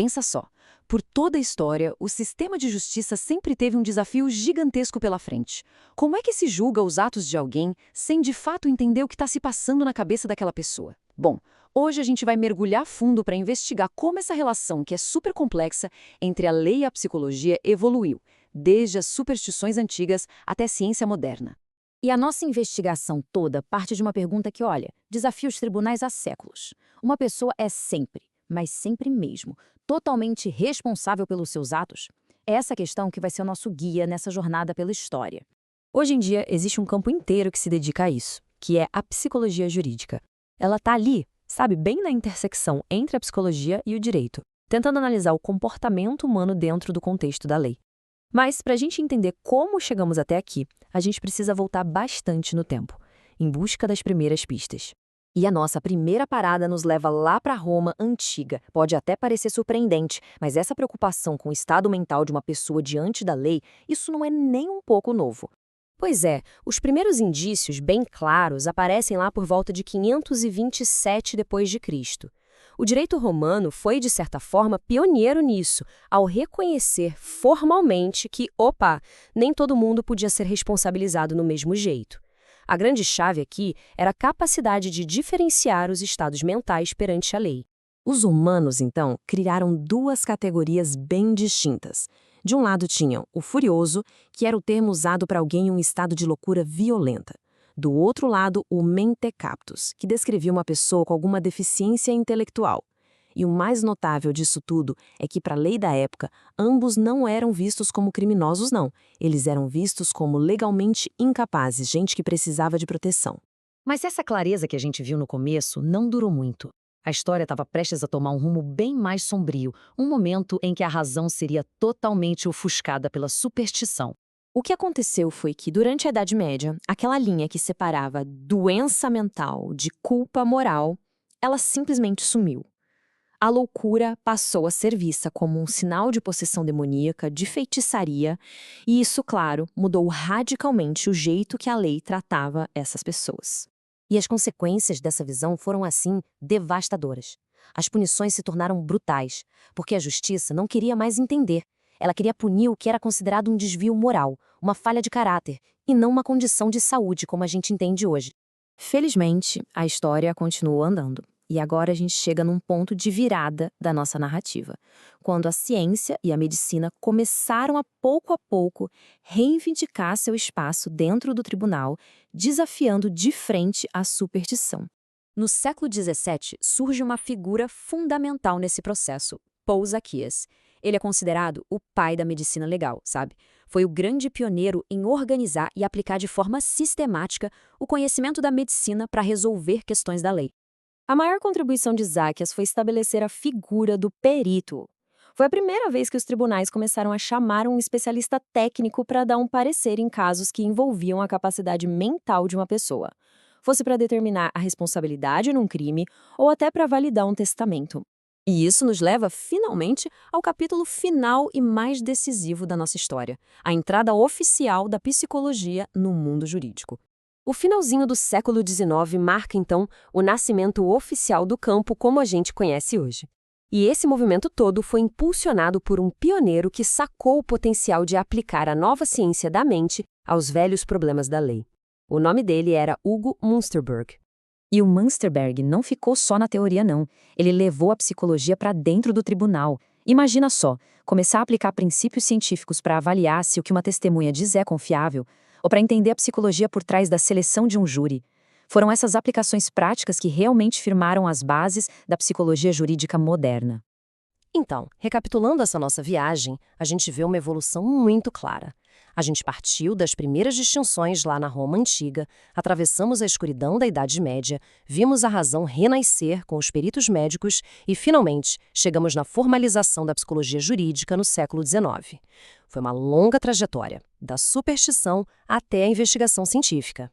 Pensa só, por toda a história, o sistema de justiça sempre teve um desafio gigantesco pela frente. Como é que se julga os atos de alguém sem de fato entender o que está se passando na cabeça daquela pessoa? Bom, hoje a gente vai mergulhar fundo para investigar como essa relação, que é super complexa, entre a lei e a psicologia evoluiu, desde as superstições antigas até a ciência moderna. E a nossa investigação toda parte de uma pergunta que, olha, desafia os tribunais há séculos. Uma pessoa é sempre, mas sempre mesmo, totalmente responsável pelos seus atos? É essa questão que vai ser o nosso guia nessa jornada pela história. Hoje em dia, existe um campo inteiro que se dedica a isso, que é a psicologia jurídica. Ela está ali, sabe, bem na intersecção entre a psicologia e o direito, tentando analisar o comportamento humano dentro do contexto da lei. Mas, para a gente entender como chegamos até aqui, a gente precisa voltar bastante no tempo, em busca das primeiras pistas. E a nossa primeira parada nos leva lá para Roma antiga. Pode até parecer surpreendente, mas essa preocupação com o estado mental de uma pessoa diante da lei, isso não é nem um pouco novo. Pois é, os primeiros indícios bem claros aparecem lá por volta de 527 d.C. O direito romano foi, de certa forma, pioneiro nisso, ao reconhecer formalmente que, nem todo mundo podia ser responsabilizado no mesmo jeito. A grande chave aqui era a capacidade de diferenciar os estados mentais perante a lei. Os humanos, então, criaram duas categorias bem distintas. De um lado tinham o furioso, que era o termo usado para alguém em um estado de loucura violenta. Do outro lado, o mentecaptus, que descrevia uma pessoa com alguma deficiência intelectual. E o mais notável disso tudo é que, para a lei da época, ambos não eram vistos como criminosos, não. Eles eram vistos como legalmente incapazes, gente que precisava de proteção. Mas essa clareza que a gente viu no começo não durou muito. A história estava prestes a tomar um rumo bem mais sombrio, um momento em que a razão seria totalmente ofuscada pela superstição. O que aconteceu foi que, durante a Idade Média, aquela linha que separava doença mental de culpa moral, ela simplesmente sumiu. A loucura passou a ser vista como um sinal de possessão demoníaca, de feitiçaria, e isso, claro, mudou radicalmente o jeito que a lei tratava essas pessoas. E as consequências dessa visão foram, assim, devastadoras. As punições se tornaram brutais, porque a justiça não queria mais entender. Ela queria punir o que era considerado um desvio moral, uma falha de caráter, e não uma condição de saúde como a gente entende hoje. Felizmente, a história continuou andando. E agora a gente chega num ponto de virada da nossa narrativa, quando a ciência e a medicina começaram a pouco reivindicar seu espaço dentro do tribunal, desafiando de frente a superstição. No século XVII, surge uma figura fundamental nesse processo, Paul Zacchias. Ele é considerado o pai da medicina legal, sabe? Foi o grande pioneiro em organizar e aplicar de forma sistemática o conhecimento da medicina para resolver questões da lei. A maior contribuição de Zacchias foi estabelecer a figura do perito. Foi a primeira vez que os tribunais começaram a chamar um especialista técnico para dar um parecer em casos que envolviam a capacidade mental de uma pessoa, fosse para determinar a responsabilidade num crime ou até para validar um testamento. E isso nos leva, finalmente, ao capítulo final e mais decisivo da nossa história, a entrada oficial da psicologia no mundo jurídico. O finalzinho do século XIX marca, então, o nascimento oficial do campo como a gente conhece hoje. E esse movimento todo foi impulsionado por um pioneiro que sacou o potencial de aplicar a nova ciência da mente aos velhos problemas da lei. O nome dele era Hugo Münsterberg. E o Münsterberg não ficou só na teoria, não. Ele levou a psicologia para dentro do tribunal. Imagina só, começar a aplicar princípios científicos para avaliar se o que uma testemunha diz é confiável, ou para entender a psicologia por trás da seleção de um júri. Foram essas aplicações práticas que realmente firmaram as bases da psicologia jurídica moderna. Então, recapitulando essa nossa viagem, a gente vê uma evolução muito clara. A gente partiu das primeiras distinções lá na Roma Antiga, atravessamos a escuridão da Idade Média, vimos a razão renascer com os peritos médicos e, finalmente, chegamos na formalização da psicologia jurídica no século XIX. Foi uma longa trajetória, da superstição até a investigação científica.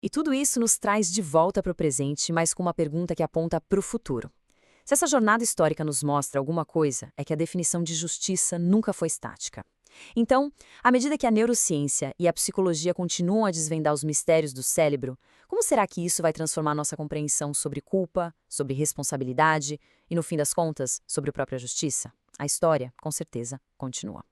E tudo isso nos traz de volta para o presente, mas com uma pergunta que aponta para o futuro. Se essa jornada histórica nos mostra alguma coisa, é que a definição de justiça nunca foi estática. Então, à medida que a neurociência e a psicologia continuam a desvendar os mistérios do cérebro, como será que isso vai transformar nossa compreensão sobre culpa, sobre responsabilidade e, no fim das contas, sobre a própria justiça? A história, com certeza, continua.